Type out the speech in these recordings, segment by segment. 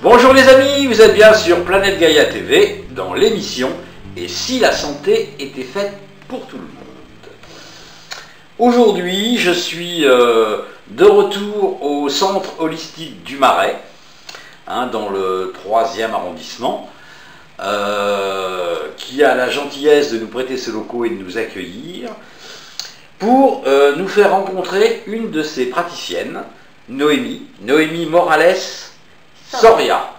Bonjour les amis, vous êtes bien sur Planète Gaïa TV dans l'émission « Et si la santé était faite pour tout le monde ?» Aujourd'hui, je suis de retour au centre holistique du Marais, dans le 3e arrondissement, qui a la gentillesse de nous prêter ses locaux et de nous accueillir pour nous faire rencontrer une de ses praticiennes, Noémie Morales Soria,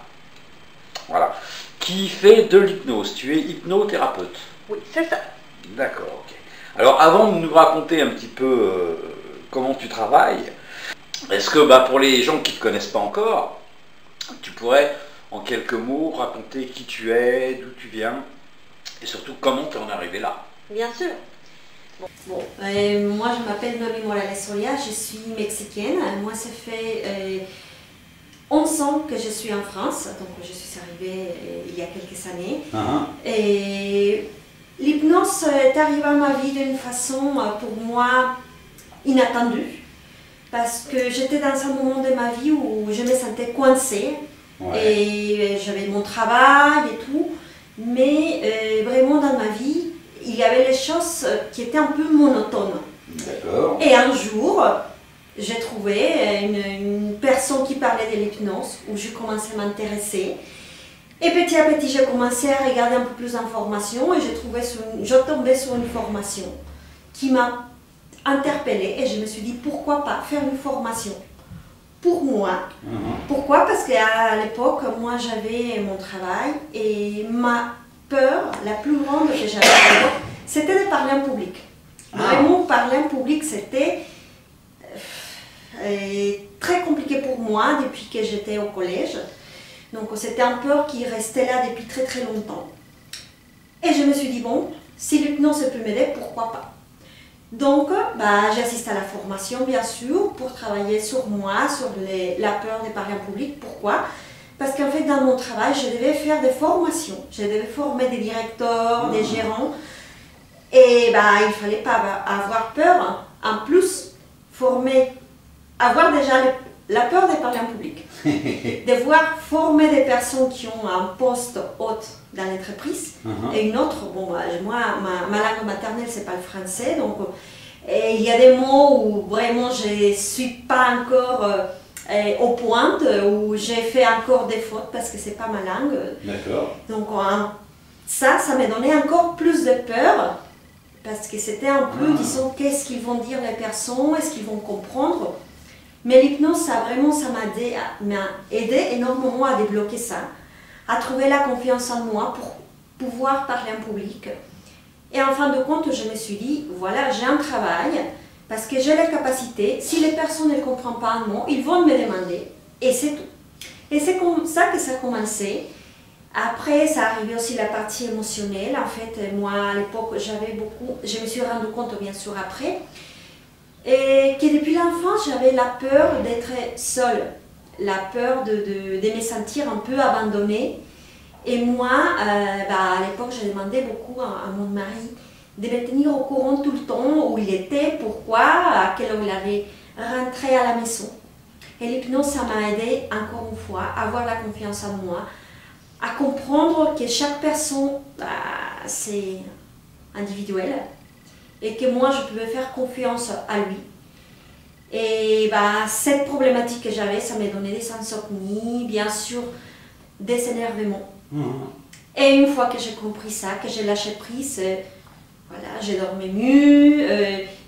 voilà, qui fait de l'hypnose. Tu es hypnothérapeute. Oui, c'est ça. D'accord, ok. Alors avant de nous raconter un petit peu comment tu travailles, est-ce que pour les gens qui ne te connaissent pas encore, tu pourrais en quelques mots raconter qui tu es, d'où tu viens, et surtout comment tu en es arrivé là? Bien sûr. Moi je m'appelle Noémie Morales Soria, je suis mexicaine. Moi ça fait 11 ans que je suis en France, donc je suis arrivée il y a quelques années. Et l'hypnose est arrivée à ma vie d'une façon pour moi inattendue, parce que j'étais dans un moment de ma vie où je me sentais coincée, et j'avais mon travail et tout, mais vraiment dans ma vie, il y avait les choses qui étaient un peu monotones. D'accord. Et un jour, j'ai trouvé une personne qui parlait de l'hypnose, où je commençais à m'intéresser. Et petit à petit, j'ai commencé à regarder un peu plus d'informations et je tombais sur une formation qui m'a interpellée et je me suis dit pourquoi pas faire une formation pour moi. Pourquoi? Parce qu'à l'époque, moi j'avais mon travail et ma peur, la plus grande que j'avais, c'était de parler en public. Vraiment, parler en public, c'était très compliqué pour moi depuis que j'étais au collège. Donc c'était une peur qui restait là depuis très très longtemps. Et je me suis dit, bon, si l'hypnose peut m'aider, pourquoi pas? Donc j'ai assisté à la formation, bien sûr, pour travailler sur moi, sur la peur de parler en public. Pourquoi? Parce qu'en fait, dans mon travail, je devais faire des formations. Je devais former des directeurs, des gérants. Et il ne fallait pas avoir peur. En plus, avoir déjà la peur de parler en public. Devoir former des personnes qui ont un poste haut dans l'entreprise. Et une autre, moi, ma langue maternelle, c'est pas le français. Donc, il y a des mots où vraiment je ne suis pas encore au point, où j'ai fait encore des fautes parce que c'est pas ma langue. D'accord. Donc, ça m'a donné encore plus de peur. Parce que c'était un peu, disons, qu'est-ce qu'ils vont dire les personnes, est-ce qu'ils vont comprendre? Mais l'hypnose, ça m'a aidé énormément à débloquer ça, à trouver la confiance en moi pour pouvoir parler en public. Et en fin de compte, je me suis dit, voilà, j'ai un travail, parce que j'ai la capacité, si les personnes ne comprennent pas un mot, ils vont me demander, et c'est tout. Et c'est comme ça que ça a commencé. Après, ça arrivait aussi la partie émotionnelle. En fait, moi, à l'époque, je me suis rendu compte, bien sûr, après, et que depuis l'enfance, j'avais la peur d'être seule, la peur de me sentir un peu abandonnée. Et moi, à l'époque, je demandais beaucoup à mon mari de me tenir au courant tout le temps où il était, pourquoi, à quelle heure il allait rentrer à la maison. Et l'hypnose, ça m'a aidé, encore une fois, à avoir la confiance en moi, à comprendre que chaque personne, c'est individuel et que moi, je pouvais faire confiance à lui. Et cette problématique que j'avais, ça m'a donné des insomnies, bien sûr, des énervements. Et une fois que j'ai compris ça, que j'ai lâché prise, voilà, je dormais mieux,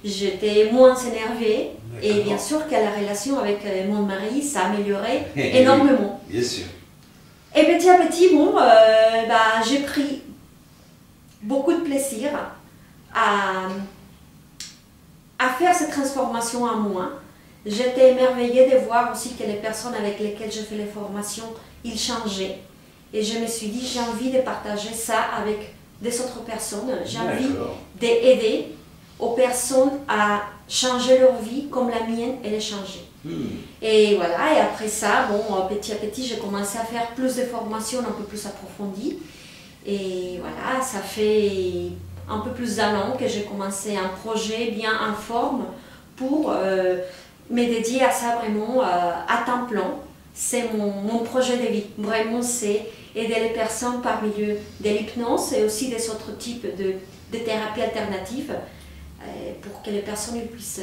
j'étais moins énervée. Et bien sûr que la relation avec mon mari, ça a amélioré énormément. Bien sûr. Et petit à petit, j'ai pris beaucoup de plaisir à faire cette transformation en moi. j'étais émerveillée de voir aussi que les personnes avec lesquelles je fais les formations, ils changeaient. Et je me suis dit, j'ai envie de partager ça avec des autres personnes. J'ai envie d'aider aux personnes à changer leur vie comme la mienne, elle est changée. Et voilà, et après ça, bon, petit à petit, j'ai commencé à faire plus de formations un peu plus approfondies. Et voilà, ça fait un peu plus d'un an que j'ai commencé un projet bien en forme pour me dédier à ça vraiment à temps plein. C'est mon projet de vie. Vraiment, c'est aider les personnes par milieu de l'hypnose et aussi des autres types de thérapies alternatives pour que les personnes puissent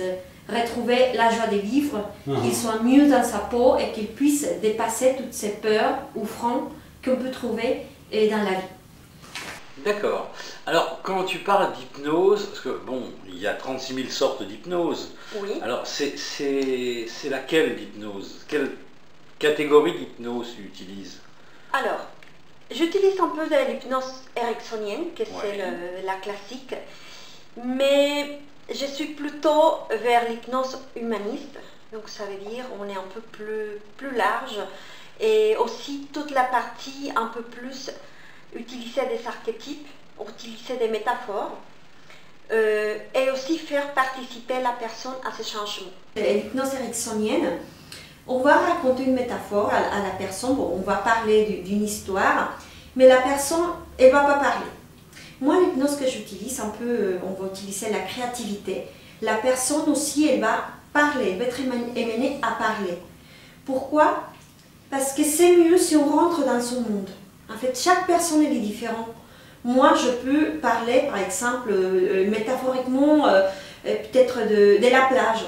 retrouver la joie de vivre, qu'ils soient mieux dans sa peau et qu'ils puissent dépasser toutes ces peurs ou freins qu'on peut trouver dans la vie. D'accord. Alors, quand tu parles d'hypnose, parce que bon, il y a 36 000 sortes d'hypnose. Oui. Alors, c'est laquelle l'hypnose? Quelle catégorie d'hypnose tu utilises? Alors, j'utilise un peu de l'hypnose ericksonienne, que c'est la classique, mais je suis plutôt vers l'hypnose humaniste. Donc, ça veut dire on est un peu plus large et aussi toute la partie un peu plus utiliser des archétypes, utiliser des métaphores et aussi faire participer la personne à ce changement. L'hypnose ericksonienne, on va raconter une métaphore à la personne, bon, on va parler d'une histoire, mais la personne, elle ne va pas parler. Moi, l'hypnose que j'utilise, un peu, on va utiliser la créativité. La personne aussi, elle va parler, elle va être amenée à parler. Pourquoi? Parce que c'est mieux si on rentre dans son monde. En fait, chaque personne elle est différente. Moi, je peux parler, par exemple, métaphoriquement, peut-être de la plage.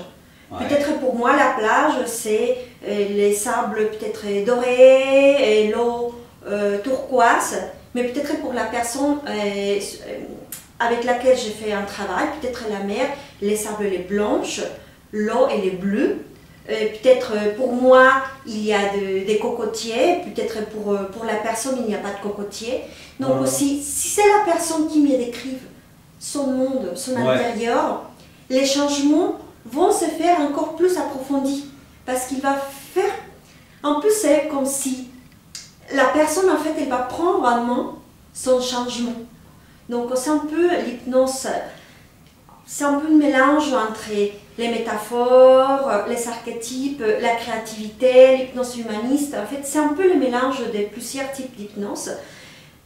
Ouais. Peut-être pour moi, la plage, c'est les sables peut-être dorés et l'eau turquoise. Mais peut-être pour la personne avec laquelle j'ai fait un travail, peut-être la mer, les sables les blanches, l'eau elle est bleue. Peut-être pour moi, il y a des cocotiers, peut-être pour la personne, il n'y a pas de cocotiers. Donc aussi, si c'est la personne qui me décrive son monde, son intérieur, les changements vont se faire encore plus approfondis. Parce qu'il va faire, en plus c'est comme si la personne, en fait, elle va prendre en main son changement. Donc c'est un peu l'hypnose, c'est un peu un mélange entre les métaphores, les archétypes, la créativité, l'hypnose humaniste. En fait, c'est un peu le mélange de plusieurs types d'hypnose.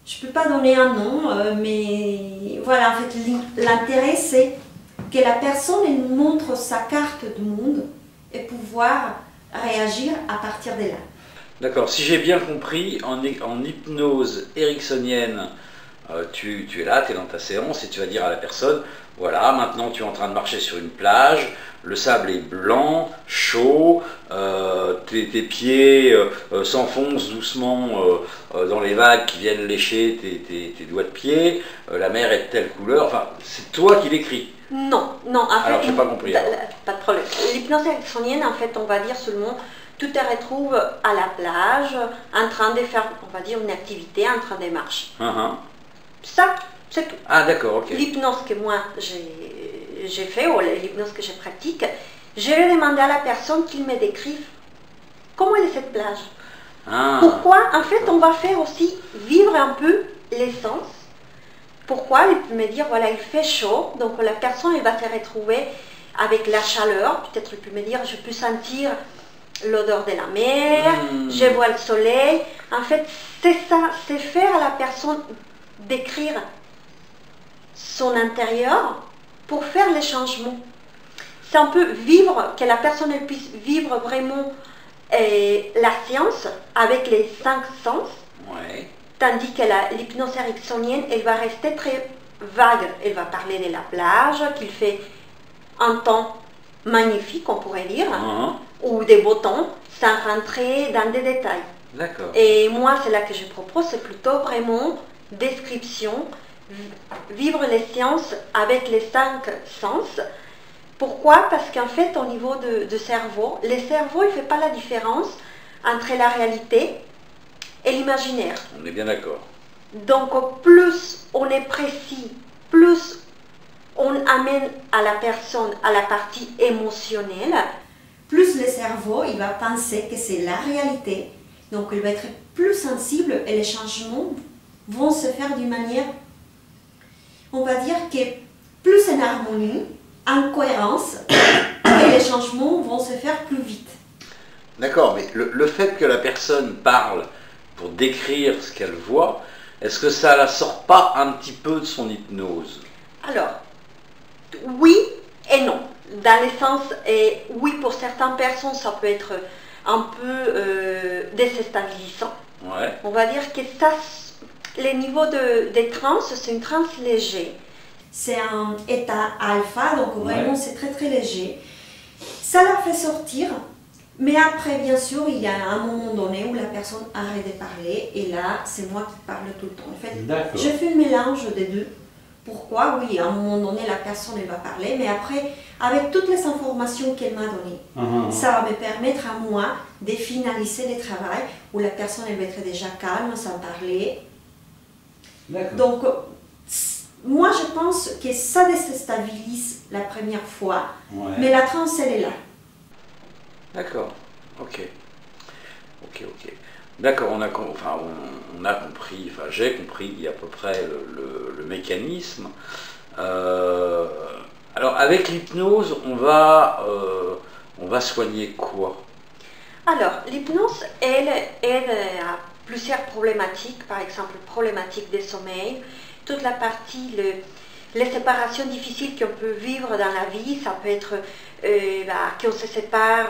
Je ne peux pas donner un nom, mais voilà, en fait, l'intérêt, c'est que la personne elle nous montre sa carte du monde et pouvoir réagir à partir de là. D'accord, si j'ai bien compris, en hypnose ericksonienne, tu es là, tu es dans ta séance et tu vas dire à la personne, voilà, maintenant tu es en train de marcher sur une plage, le sable est blanc, chaud, tes pieds s'enfoncent doucement dans les vagues qui viennent lécher tes doigts de pied, la mer est de telle couleur, enfin, c'est toi qui l'écris. Non, non, en fait, alors j'ai pas compris. Pas de problème. L'hypnose ericksonienne, en fait, on va dire seulement, tu te retrouves à la plage, en train de faire, on va dire, une activité, en train de marcher. Ça, c'est tout. Ah d'accord, ok. L'hypnose que moi j'ai fait, ou l'hypnose que je pratique, je vais demander à la personne qu'il me décrive comment est cette plage. Pourquoi, en fait, on va faire aussi vivre un peu l'essence. Pourquoi? Il peut me dire, voilà, il fait chaud, donc la personne elle va se retrouver avec la chaleur, peut-être il peut me dire, je peux sentir l'odeur de la mer, je vois le soleil. En fait, c'est ça, c'est faire à la personne décrire son intérieur pour faire les changements. C'est un peu vivre, que la personne elle puisse vivre vraiment la science avec les 5 sens. Ouais. Tandis que l'hypnose ericksonienne, elle va rester très vague. Elle va parler de la plage, qu'il fait un temps magnifique, on pourrait dire, ou des beaux temps, sans rentrer dans des détails. D'accord. Et moi, c'est là que je propose, c'est plutôt vraiment description, vivre les sciences avec les 5 sens. Pourquoi? Parce qu'en fait, au niveau de cerveau, le cerveau, il ne fait pas la différence entre la réalité et l'imaginaire. On est bien d'accord. Donc plus on est précis, plus on amène à la personne à la partie émotionnelle, plus le cerveau il va penser que c'est la réalité. Donc il va être plus sensible et les changements vont se faire d'une manière, on va dire, que plus en harmonie, en cohérence, et les changements vont se faire plus vite. D'accord, mais le fait que la personne parle pour décrire ce qu'elle voit, est-ce que ça la sort pas un petit peu de son hypnose? Alors, oui et non. Dans le sens, oui, pour certaines personnes, ça peut être un peu déstabilisant. Ouais. On va dire que ça, les niveaux de transe, c'est une transe légère. C'est un état alpha, donc vraiment c'est très très léger. Ça la fait sortir, mais après bien sûr il y a un moment donné où la personne arrête de parler et là c'est moi qui parle tout le temps. En fait, je fais un mélange des deux. Pourquoi? Oui, à un moment donné la personne elle va parler, mais après avec toutes les informations qu'elle m'a données, ça va me permettre à moi de finaliser le travail où la personne elle va être déjà calme, sans parler. Donc moi, je pense que ça déstabilise la première fois, mais la transe, elle est là. D'accord, ok. D'accord, on a compris, enfin j'ai compris à peu près le mécanisme. Alors avec l'hypnose, on va soigner quoi? Alors, l'hypnose, elle aide à plusieurs problématiques, par exemple, problématique des sommeils, toute la partie, les séparations difficiles qu'on peut vivre dans la vie, ça peut être qu'on se sépare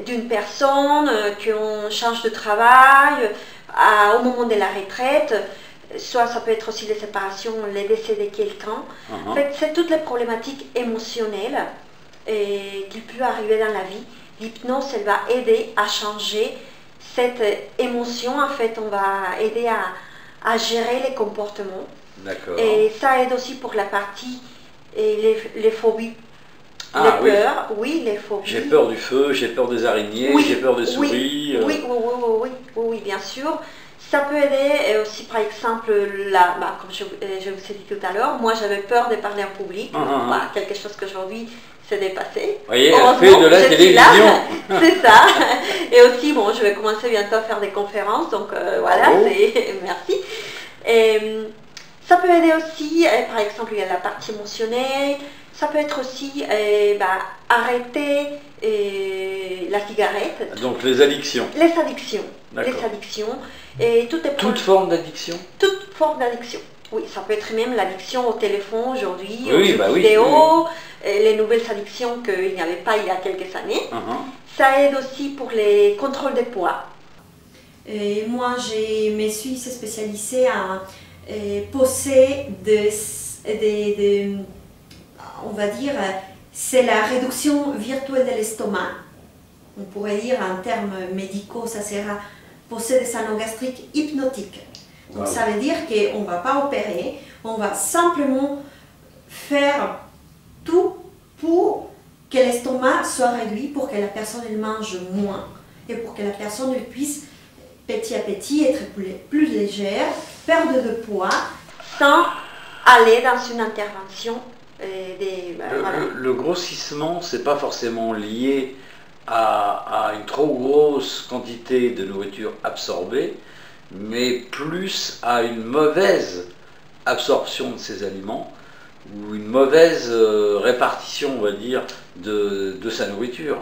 d'une personne, qu'on change de travail au moment de la retraite, soit ça peut être aussi les séparations, les décès de quelqu'un. En fait, c'est toutes les problématiques émotionnelles qui peuvent arriver dans la vie. L'hypnose, elle va aider à changer cette émotion. En fait, on va aider à gérer les comportements. D'accord. Et ça aide aussi pour la partie les phobies, les peurs. Oui, les phobies. J'ai peur du feu, j'ai peur des araignées, j'ai peur des souris. Oui, bien sûr. Ça peut aider aussi, par exemple, comme je vous ai dit tout à l'heure, moi j'avais peur de parler en public, quelque chose qu'aujourd'hui s'est dépassé. Vous voyez, elle fait de la télévision. C'est ça. Et aussi, bon, je vais commencer bientôt à faire des conférences, donc voilà, merci. Et, ça peut aider aussi, par exemple, il y a la partie émotionnelle, ça peut être aussi arrêter la cigarette. Donc les addictions. Les addictions. Les addictions. Et toute forme d'addiction. Toute forme d'addiction. Oui, ça peut être même l'addiction au téléphone aujourd'hui, aux jeux vidéo, les nouvelles addictions qu'il n'y avait pas il y a quelques années. Ça aide aussi pour les contrôles de poids. Et moi, je me suis spécialisée à poser on va dire, c'est la réduction virtuelle de l'estomac. On pourrait dire en termes médicaux, ça sera poser des anneaux gastriques hypnotiques. Donc ça veut dire qu'on ne va pas opérer, on va simplement faire tout pour que l'estomac soit réduit, pour que la personne elle mange moins et pour que la personne elle puisse petit à petit être plus légère, perdre de poids, sans aller dans une intervention. Le grossissement, c'est pas forcément lié à une trop grosse quantité de nourriture absorbée, mais plus à une mauvaise absorption de ces aliments ou une mauvaise répartition, on va dire, de sa nourriture.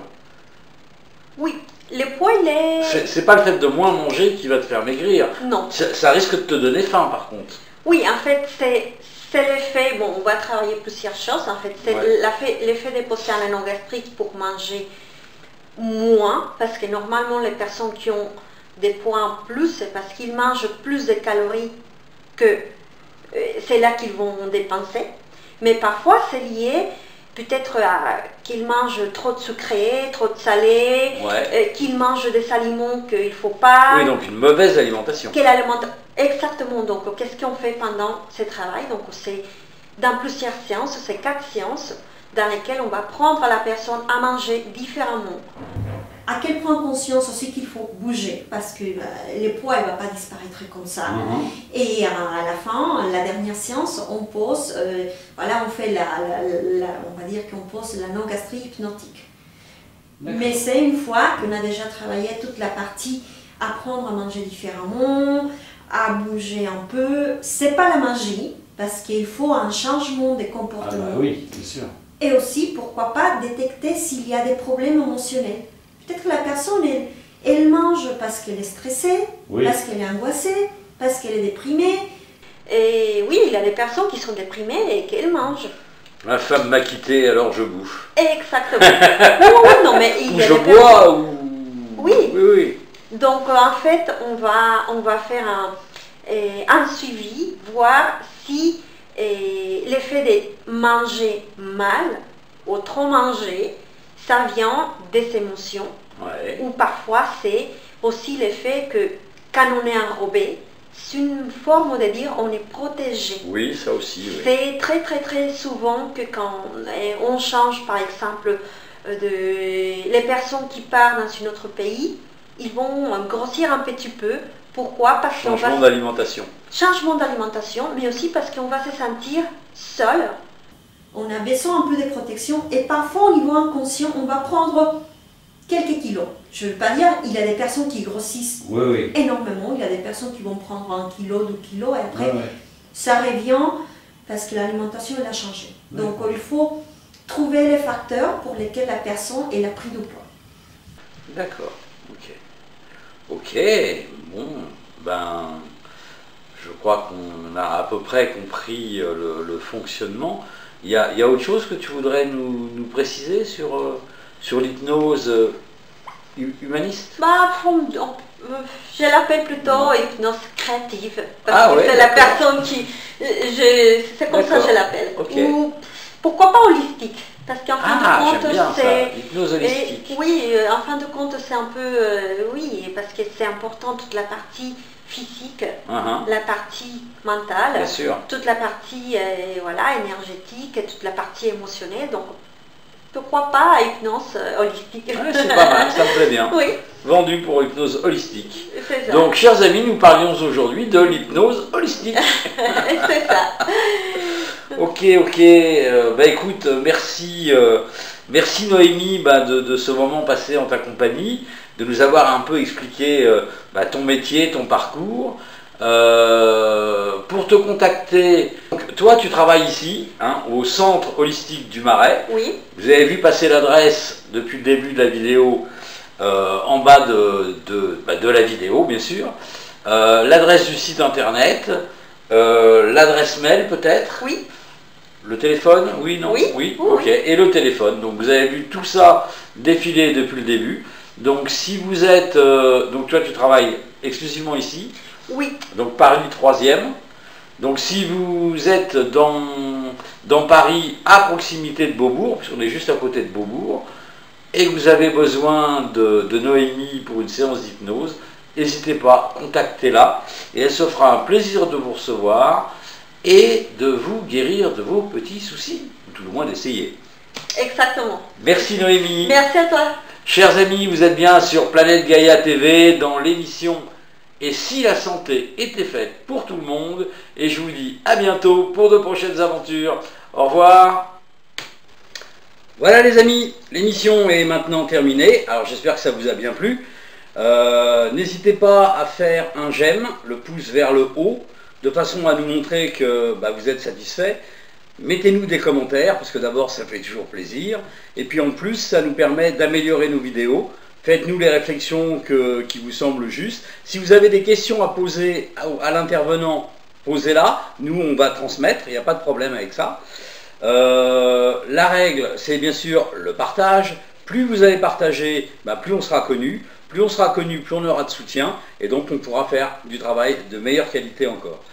Oui, le poids, il est... C'est pas le fait de moins manger qui va te faire maigrir. Non. Ça risque de te donner faim, par contre. Oui, en fait, c'est l'effet... Bon, on va travailler plusieurs choses, en fait. C'est l'effet de poser un anneau gastrique pour manger moins, parce que normalement, les personnes qui ont des poids en plus, c'est parce qu'ils mangent plus de calories que c'est là qu'ils vont dépenser. Mais parfois, c'est lié peut-être qu'ils mangent trop de sucré, trop de salé, qu'ils mangent des aliments qu'il ne faut pas. Oui, donc une mauvaise alimentation. Exactement. Donc, qu'est-ce qu'on fait pendant ce travail? Donc, c'est dans plusieurs séances, c'est 4 séances dans lesquelles on va prendre la personne à manger différemment. À quel point conscience aussi qu'il faut bouger, parce que le poids ne va pas disparaître comme ça. Et à la fin, la dernière séance, on pose, on fait on va dire qu'on pose l'anneau gastrique hypnotique. Mais c'est une fois qu'on a déjà travaillé toute la partie apprendre à manger différemment, à bouger un peu. C'est pas la magie, parce qu'il faut un changement des comportements. Ah bah oui, bien sûr. Et aussi, pourquoi pas, détecter s'il y a des problèmes émotionnels. Peut-être que la personne, elle mange parce qu'elle est stressée, parce qu'elle est angoissée, parce qu'elle est déprimée. Et oui, il y a des personnes qui sont déprimées et qu'elles mangent. Ma femme m'a quitté, alors je bouffe. Exactement. Non, mais il y a je bois ou... Oui. Donc en fait, on va faire un suivi, voir si l'effet de manger mal ou trop manger, ça vient des émotions. Ou parfois c'est aussi l'effet que quand on est enrobé, c'est une forme de dire on est protégé. Oui, ça aussi. Oui. C'est très souvent que quand on change par exemple les personnes qui partent dans un autre pays, ils vont grossir un petit peu. Pourquoi? Parce qu'on Changement d'alimentation. Changement d'alimentation, mais aussi parce qu'on va se sentir seul. On a besoin un peu de protection et parfois au niveau inconscient, on va prendre quelques kilos. Je ne veux pas dire, il y a des personnes qui grossissent énormément, il y a des personnes qui vont prendre 1 kilo, 2 kilos et après ça revient parce que l'alimentation elle a changé. Donc il faut trouver les facteurs pour lesquels la personne elle a pris du poids. D'accord, ok, bon, ben, je crois qu'on a à peu près compris le fonctionnement. Il y a autre chose que tu voudrais nous préciser sur l'hypnose humaniste? Je l'appelle plutôt hypnose créative, parce que c'est la personne qui... c'est comme ça que je l'appelle. Ou pourquoi pas holistique? Parce qu'en fin de compte, c'est... Hypnose holistique. En fin de compte, c'est un peu... parce que c'est important toute la partie physique, la partie mentale, toute la partie énergétique, toute la partie émotionnelle. Donc, pourquoi pas hypnose holistique? C'est pas mal, ça me plaît bien. Vendu pour hypnose holistique. Donc, chers amis, nous parlions aujourd'hui de l'hypnose holistique. C'est ça. Ok. Écoute, merci Noémie de ce moment passé en ta compagnie, de nous avoir un peu expliqué ton métier, ton parcours. Pour te contacter, donc, toi tu travailles ici, au centre holistique du Marais. Vous avez vu passer l'adresse depuis le début de la vidéo, en bas de la vidéo bien sûr. L'adresse du site internet, l'adresse mail peut-être. Le téléphone, ok. Et le téléphone, donc vous avez vu tout ça défiler depuis le début. Donc si vous êtes, donc toi tu travailles exclusivement ici. Donc Paris 3e. Donc si vous êtes dans Paris, à proximité de Beaubourg, puisqu'on est juste à côté de Beaubourg, et que vous avez besoin de Noémie pour une séance d'hypnose, n'hésitez pas, contactez-la, et elle se fera un plaisir de vous recevoir et de vous guérir de vos petits soucis, ou tout le moins d'essayer. Exactement. Merci Noémie. Merci à toi. Chers amis, vous êtes bien sur Planète Gaïa TV dans l'émission Et si la santé était faite pour tout le monde, et je vous dis à bientôt pour de prochaines aventures. Au revoir. Voilà les amis, l'émission est maintenant terminée. Alors j'espère que ça vous a bien plu. N'hésitez pas à faire un j'aime, le pouce vers le haut, de façon à nous montrer que vous êtes satisfait. Mettez-nous des commentaires, parce que d'abord ça fait toujours plaisir. Et puis en plus, ça nous permet d'améliorer nos vidéos. Faites-nous les réflexions qui vous semblent justes. Si vous avez des questions à poser à l'intervenant, posez-la. Nous, on va transmettre, il n'y a pas de problème avec ça. La règle, c'est bien sûr le partage. Plus vous allez partager, plus on sera connu. Plus on sera connu, plus on aura de soutien. Et donc, on pourra faire du travail de meilleure qualité encore.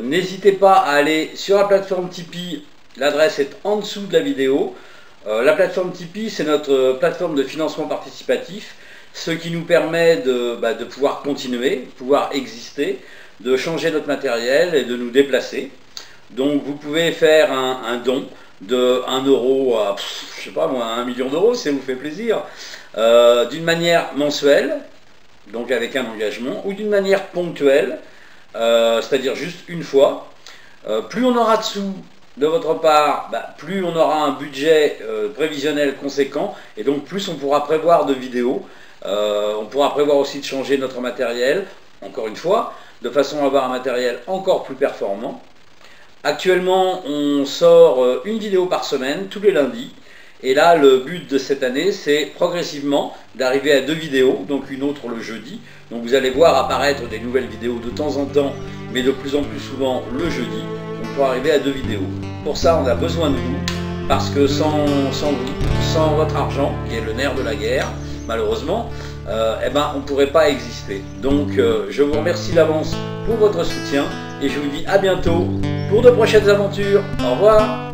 N'hésitez pas à aller sur la plateforme Tipeee. L'adresse est en dessous de la vidéo. La plateforme Tipeee, c'est notre plateforme de financement participatif, ce qui nous permet de pouvoir continuer, de pouvoir exister, de changer notre matériel et de nous déplacer. Donc vous pouvez faire un don de 1 euro à, je sais pas moi, 1 million d'euros, si ça vous fait plaisir, d'une manière mensuelle, donc avec un engagement, ou d'une manière ponctuelle, c'est-à-dire juste une fois. Plus on aura de sous, de votre part, plus on aura un budget prévisionnel conséquent, et donc plus on pourra prévoir de vidéos. On pourra prévoir aussi de changer notre matériel, encore une fois, de façon à avoir un matériel encore plus performant. Actuellement, on sort une vidéo par semaine, tous les lundis. Et là, le but de cette année, c'est progressivement d'arriver à 2 vidéos, donc une autre le jeudi. Donc vous allez voir apparaître des nouvelles vidéos de temps en temps, mais de plus en plus souvent le jeudi. Donc pour arriver à 2 vidéos. Pour ça, on a besoin de vous, parce que sans votre argent, qui est le nerf de la guerre, malheureusement, on ne pourrait pas exister. Donc je vous remercie d'avance pour votre soutien, et je vous dis à bientôt pour de prochaines aventures. Au revoir.